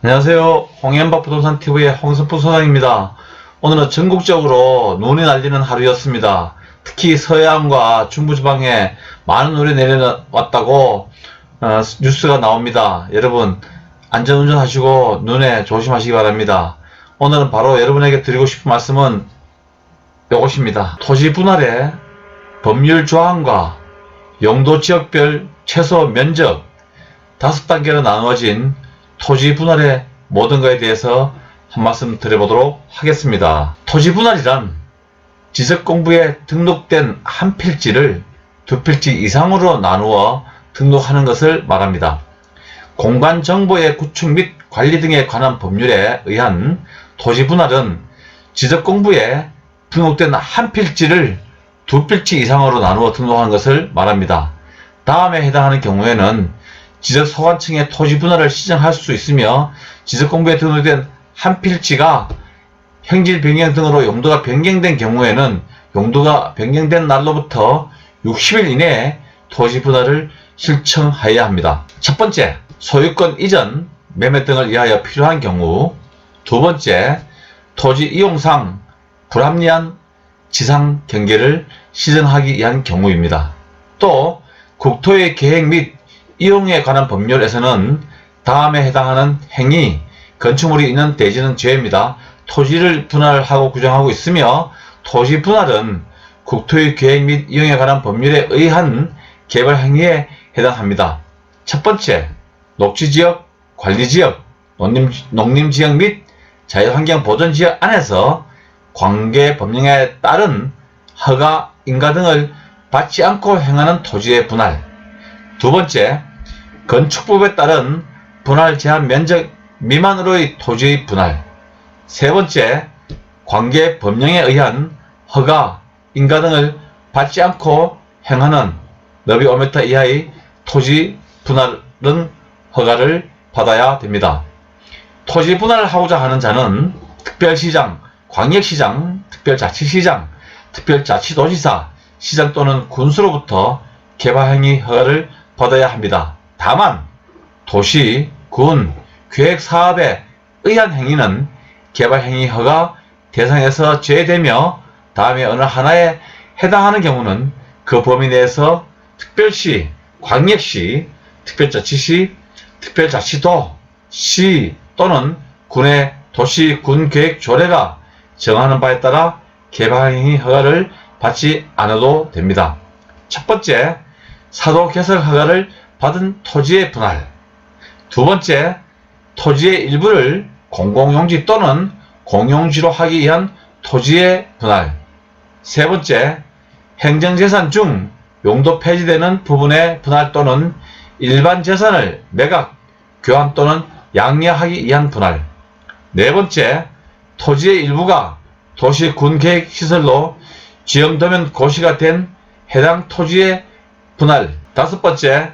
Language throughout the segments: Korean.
안녕하세요. 홍현박 부동산TV의 홍선프 소장입니다. 오늘은 전국적으로 눈이 날리는 하루였습니다. 특히 서해안과 중부지방에 많은 눈이 내려왔다고 뉴스가 나옵니다. 여러분 안전운전 하시고 눈에 조심하시기 바랍니다. 오늘은 바로 여러분에게 드리고 싶은 말씀은 이것입니다. 토지 분할의 법률 조항과 용도 지역별 최소 면적 5단계로 나누어진 토지 분할의 모든 것에 대해서 한 말씀 드려보도록 하겠습니다. 토지 분할이란 지적공부에 등록된 한 필지를 두 필지 이상으로 나누어 등록하는 것을 말합니다. 공간정보의 구축 및 관리 등에 관한 법률에 의한 토지 분할은 지적공부에 등록된 한 필지를 두 필지 이상으로 나누어 등록하는 것을 말합니다. 다음에 해당하는 경우에는 지적소관청의 토지 분할을 시정할 수 있으며 지적공부에 등록된 한 필지가 형질 변경 등으로 용도가 변경된 경우에는 용도가 변경된 날로부터 60일 이내에 토지 분할을 신청하여야 합니다. 첫 번째, 소유권 이전, 매매 등을 위하여 필요한 경우. 두 번째, 토지 이용상 불합리한 지상 경계를 시정하기 위한 경우입니다. 또 국토의 계획 및 이용에 관한 법률에서는 다음에 해당하는 행위, 건축물이 있는 대지는 죄입니다. 토지를 분할하고 규정하고 있으며 토지 분할은 국토의 계획 및 이용에 관한 법률에 의한 개발 행위에 해당합니다. 첫 번째, 녹지지역, 관리지역, 농림지역 및 자연환경보전지역 안에서 관계법령에 따른 허가, 인가 등을 받지 않고 행하는 토지의 분할. 두 번째, 건축법에 따른 분할 제한 면적 미만으로의 토지의 분할. 세 번째, 관계 법령에 의한 허가, 인가 등을 받지 않고 행하는 너비 5m 이하의 토지 분할은 허가를 받아야 됩니다. 토지 분할을 하고자 하는 자는 특별시장, 광역시장, 특별자치시장, 특별자치도지사, 시장 또는 군수로부터 개발행위 허가를 받아야 합니다. 다만 도시, 군, 계획사업에 의한 행위는 개발행위 허가 대상에서 제외되며 다음에 어느 하나에 해당하는 경우는 그 범위 내에서 특별시, 광역시, 특별자치시, 특별자치도, 시 또는 군의 도시, 군 계획 조례가 정하는 바에 따라 개발행위 허가를 받지 않아도 됩니다. 첫 번째, 사도 개설 허가를 받은 토지의 분할. 두 번째, 토지의 일부를 공공용지 또는 공용지로 하기 위한 토지의 분할. 세 번째, 행정재산 중 용도 폐지되는 부분의 분할 또는 일반 재산을 매각, 교환 또는 양리하기 위한 분할. 네 번째, 토지의 일부가 도시 군계획시설로 지형도면 고시가 된 해당 토지의 분할. 다섯 번째,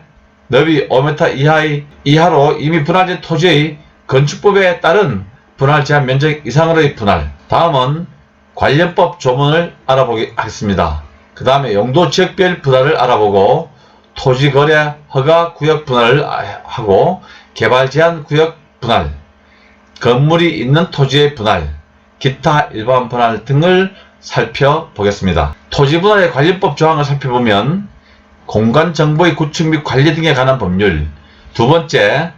너비 5m 이하로 이미 분할된 토지의 건축법에 따른 분할 제한 면적 이상으로의 분할. 다음은 관련법 조문을 알아보겠습니다. 그 다음에 용도 지역별 분할을 알아보고 토지거래 허가 구역 분할을 하고 개발 제한 구역 분할, 건물이 있는 토지의 분할, 기타 일반 분할 등을 살펴보겠습니다. 토지 분할의 관련법 조항을 살펴보면 공간정보의 구축 및 관리 등에 관한 법률, 두 번째,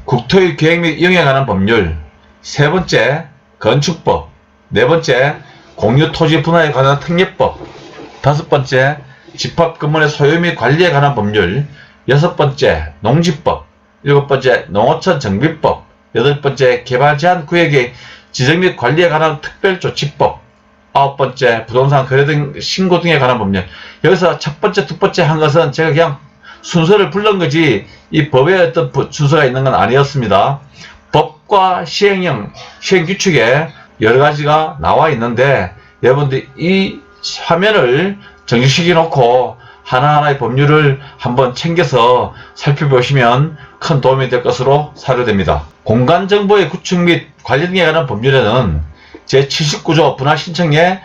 국토의 계획 및 이용에 관한 법률, 세 번째, 건축법, 네 번째, 공유토지 분할에 관한 특례법, 다섯 번째, 집합건물의 소유 및 관리에 관한 법률, 여섯 번째, 농지법, 일곱 번째, 농어촌 정비법, 여덟 번째, 개발 제한 구역의 지정 및 관리에 관한 특별조치법, 아홉 번째, 부동산 거래 등 신고 등에 관한 법률. 여기서 첫 번째, 두 번째 한 것은 제가 그냥 순서를 불른 거지 이 법에 어떤 순서가 있는 건 아니었습니다. 법과 시행령, 시행규칙에 여러 가지가 나와 있는데 여러분들 이 화면을 정지시켜 놓고 하나하나의 법률을 한번 챙겨서 살펴보시면 큰 도움이 될 것으로 사료됩니다. 공간정보의 구축 및 관리 등에 관한 법률에는 제79조 분할 신청에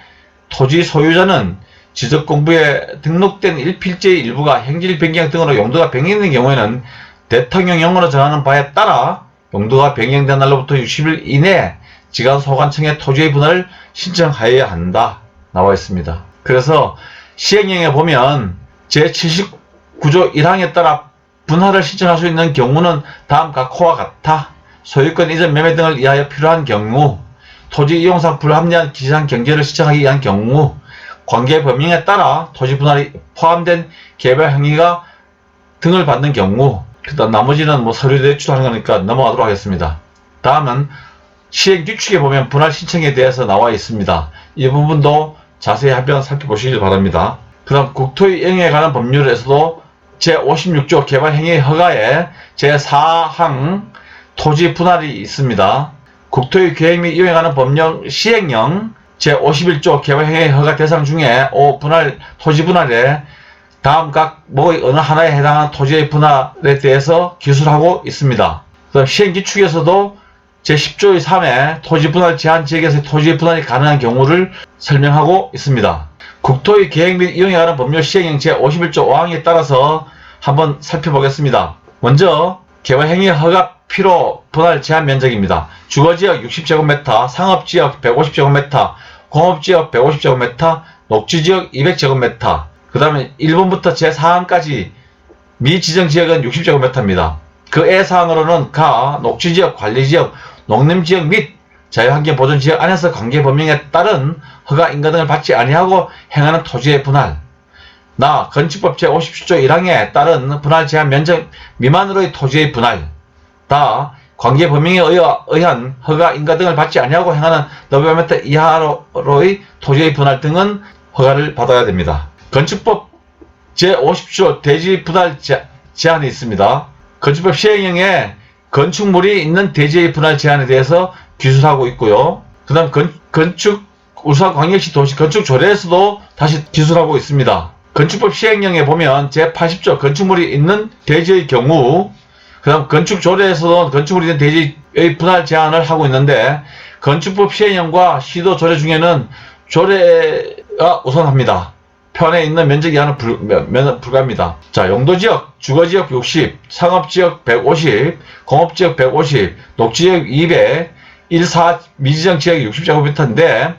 토지 소유자는 지적공부에 등록된 일필지의 일부가 행질 변경 등으로 용도가 변경된 경우에는 대통령령으로 정하는 바에 따라 용도가 변경된 날로부터 60일 이내에 지방소관청에 토지의 분할을 신청하여야 한다 나와 있습니다. 그래서 시행령에 보면 제79조 1항에 따라 분할을 신청할 수 있는 경우는 다음 각호와 같아 소유권 이전 매매 등을 위하여 필요한 경우, 토지 이용상 불합리한 기재상 경제를 신청하기 위한 경우, 관계 법령에 따라 토지 분할이 포함된 개발 행위가 등을 받는 경우, 그다음 나머지는 뭐 서류 제출하는 거니까 넘어가도록 하겠습니다. 다음은 시행 규칙에 보면 분할 신청에 대해서 나와 있습니다. 이 부분도 자세히 한번 살펴보시길 바랍니다. 그 다음 국토의 이용에 관한 법률에서도 제56조 개발행위 허가에 제4항 토지 분할이 있습니다. 국토의 계획 및 이용에 관한 법령 시행령 제51조 개발행위 허가 대상 중에 토지 분할에 다음 각 뭐의 어느 하나에 해당하는 토지의 분할에 대해서 기술하고 있습니다. 그다음 시행규칙에서도 제10조의 3에 토지 분할 제한 지역에서 토지 분할이 가능한 경우를 설명하고 있습니다. 국토의 계획 및 이용에 관한 법률 시행령 제51조 5항에 따라서 한번 살펴보겠습니다. 먼저 개발행위 허가 필요 분할 제한 면적입니다. 주거지역 60제곱미터, 상업지역 150제곱미터, 공업지역 150제곱미터, 녹지지역 200제곱미터, 그 다음에 1번부터 제4항까지 미지정지역은 60제곱미터입니다. 그 애사항으로는 녹지지역, 관리지역, 농림지역 및 자유환경보존지역 안에서 관계법령에 따른 허가 인가 등을 받지 아니하고 행하는 토지의 분할, 건축법 제57조 1항에 따른 분할 제한 면적 미만으로의 토지의 분할, 관계법령에 의한 허가 인가 등을 받지 아니하고 행하는 너베미터 이하로의 토지의 분할 등은 허가를 받아야 됩니다. 건축법 제50조 대지 분할 제한이 있습니다. 건축법 시행령에 건축물이 있는 대지의 분할 제한에 대해서 기술하고 있고요. 그 다음 울산광역시 도시건축조례에서도 다시 기술하고 있습니다. 건축법 시행령에 보면 제80조 건축물이 있는 대지의 경우, 그 다음 건축조례에서도 건축물이 있는 대지의 분할 제한을 하고 있는데, 건축법 시행령과 시도 조례 중에는 조례가 우선합니다. 편에 있는 면적 이하는 불가합니다. 자, 용도지역, 주거지역 60, 상업지역 150, 공업지역 150, 녹지지역 200, 1사 미지정 지역이 60제곱미터인데,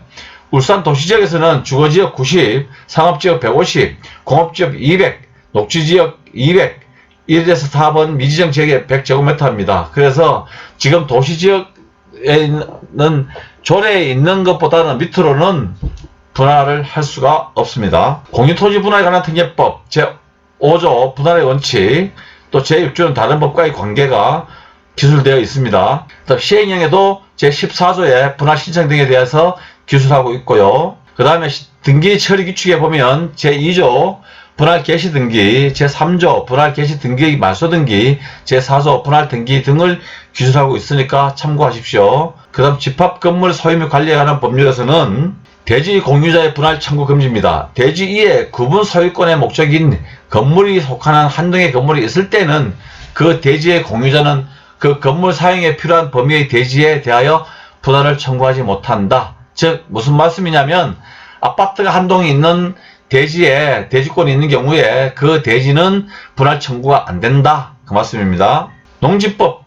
울산 도시지역에서는 주거지역 90, 상업지역 150, 공업지역 200, 녹지지역 200, 1에서 4번 미지정 지역에 100제곱미터입니다. 그래서 지금 도시지역에 있는 조례에 있는 것보다는 밑으로는 분할을 할 수가 없습니다. 공유토지 분할에 관한 특례법 제5조 분할의 원칙, 또 제6조는 다른 법과의 관계가 기술되어 있습니다. 시행령에도 제14조의 분할 신청 등에 대해서 기술하고 있고요. 그 다음에 등기 처리 규칙에 보면 제2조 분할 개시 등기, 제3조 분할 개시 등기 말소 등기, 제4조 분할 등기 등을 기술하고 있으니까 참고하십시오. 그 다음 집합 건물 소유 및 관리에 관한 법률에서는 대지 공유자의 분할 청구 금지입니다. 대지 이에 구분 소유권의 목적인 건물이 속하는 한 동의 건물이 있을 때는 그 대지의 공유자는 그 건물 사용에 필요한 범위의 대지에 대하여 분할을 청구하지 못한다. 즉 무슨 말씀이냐면 아파트가 한 동이 있는 대지에 대지권이 있는 경우에 그 대지는 분할 청구가 안 된다. 그 말씀입니다. 농지법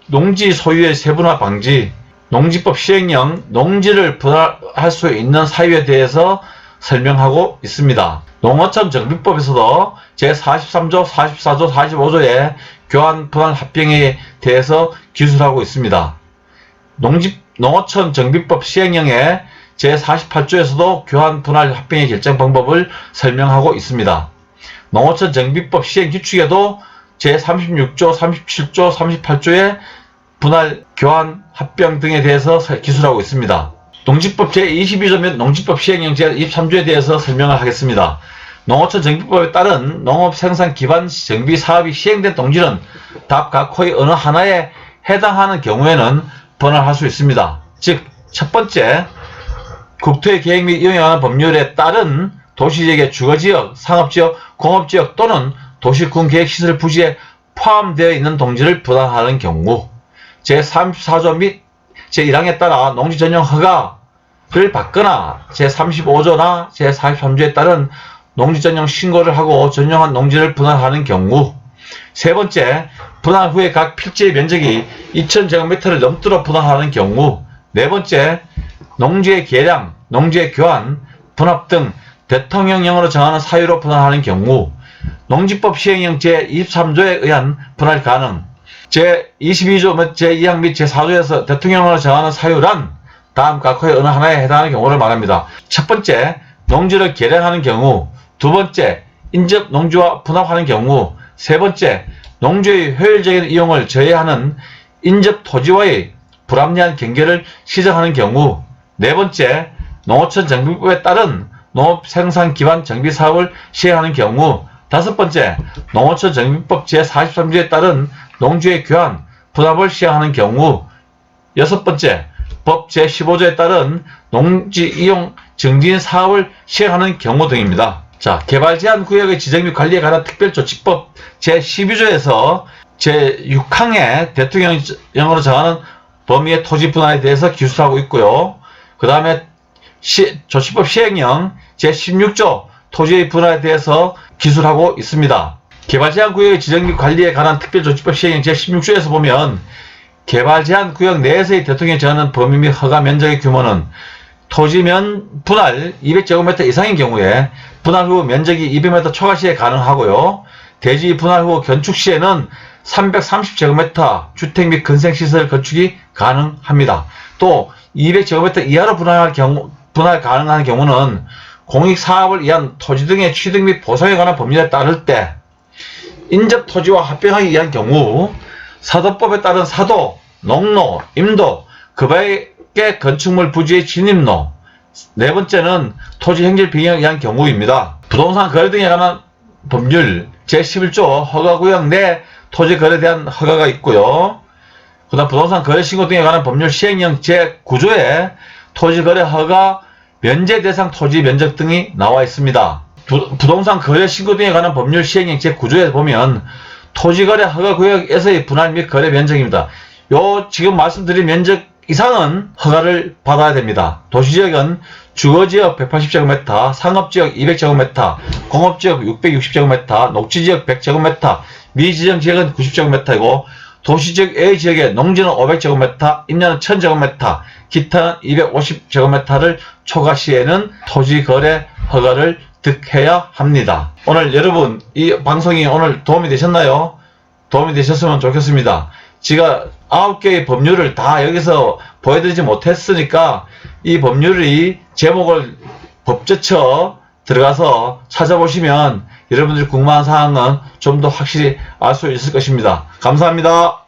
농지 소유의 세분화 방지, 농지법 시행령 농지를 분할할 수 있는 사유에 대해서 설명하고 있습니다. 농어촌 정비법에서도 제43조, 44조, 45조의 교환 분할 합병에 대해서 기술하고 있습니다. 농어촌 정비법 시행령에 제48조에서도 교환 분할 합병의 결정 방법을 설명하고 있습니다. 농어촌 정비법 시행 규칙에도 제36조, 37조, 38조의 분할, 교환, 합병 등에 대해서 기술하고 있습니다. 농지법 제22조 및 농지법 시행령 제23조에 대해서 설명을 하겠습니다. 농어촌 정비법에 따른 농업 생산 기반 정비 사업이 시행된 동지는 각 호의 어느 하나에 해당하는 경우에는 분할할 수 있습니다. 즉, 첫 번째, 국토의 계획 및 이용에 관한 법률에 따른 도시지역의 주거지역, 상업지역, 공업지역 또는 도시군계획시설 부지에 포함되어 있는 동지를 분할하는 경우, 제34조 및 제1항에 따라 농지 전용 허가를 받거나 제35조나 제43조에 따른 농지 전용 신고를 하고 전용한 농지를 분할하는 경우, 세 번째, 분할 후에 각 필지의 면적이 2000제곱미터를 넘도록 분할하는 경우. 네 번째, 농지의 계량, 농지의 교환, 분합 등 대통령령으로 정하는 사유로 분할하는 경우. 농지법 시행령 제23조에 의한 분할 가능. 제22조 및 제2항 및 제4조에서 대통령령으로 정하는 사유란 다음 각호의 어느 하나에 해당하는 경우를 말합니다. 첫 번째, 농지를 계량하는 경우. 두 번째, 인접 농지와 분합하는 경우. 세 번째, 농지의 효율적인 이용을 저해하는 인접 토지와의 불합리한 경계를 시정하는 경우. 네 번째, 농어촌 정비법에 따른 농업 생산 기반 정비 사업을 시행하는 경우. 다섯 번째, 농어촌 정비법 제43조에 따른 농지의 교환, 분합을 시행하는 경우. 여섯 번째, 법 제15조에 따른 농지 이용 증진 사업을 시행하는 경우 등입니다. 자, 개발 제한 구역의 지정 및 관리에 관한 특별조치법 제12조에서 제6항에 대통령령으로 정하는 범위의 토지 분할에 대해서 기술하고 있고요. 그 다음에 조치법 시행령 제16조 토지의 분할에 대해서 기술하고 있습니다. 개발 제한 구역의 지정 및 관리에 관한 특별조치법 시행령 제16조에서 보면 개발 제한 구역 내에서의 대통령이 정하는 범위 및 허가 면적의 규모는 토지면 분할 200제곱미터 이상인 경우에 분할 후 면적이 200m 초과 시에 가능하고요. 대지 분할 후 건축 시에는 330제곱미터 주택 및 건설시설 건축이 가능합니다. 또 200제곱미터 이하로 분할 가능한 경우는 공익사업을 위한 토지 등의 취득 및 보상에 관한 법률에 따를 때 인접 토지와 합병하기 위한 경우 사도법에 따른 사도, 농로, 임도, 그 밖의 건축물 부지의 진입로. 네 번째는 토지 행질 변경에 의한 경우입니다. 부동산 거래 등에 관한 법률 제11조 허가구역 내 토지 거래에 대한 허가가 있고요. 그 다음 부동산 거래 신고 등에 관한 법률 시행령 제9조에 토지 거래 허가 면제 대상 토지 면적 등이 나와 있습니다. 부동산 거래 신고 등에 관한 법률 시행령 제9조에 보면 토지거래 허가구역에서의 분할 및 거래 면적입니다. 요 지금 말씀드린 면적 이상은 허가를 받아야 됩니다. 도시지역은 주거지역 180제곱미터, 상업지역 200제곱미터, 공업지역 660제곱미터, 녹지지역 100제곱미터, 미지정지역은 90제곱미터이고 도시지역 A지역의 농지는 500제곱미터, 임야는 1000제곱미터, 기타는 250제곱미터를 초과시에는 토지거래 허가를 득해야 합니다. 오늘 여러분 이 방송이 오늘 도움이 되셨나요? 도움이 되셨으면 좋겠습니다. 제가 9개의 법률을 다 여기서 보여드리지 못했으니까 이 법률의 제목을 법제처 들어가서 찾아보시면 여러분들이 궁금한 사항은 좀 더 확실히 알 수 있을 것입니다. 감사합니다.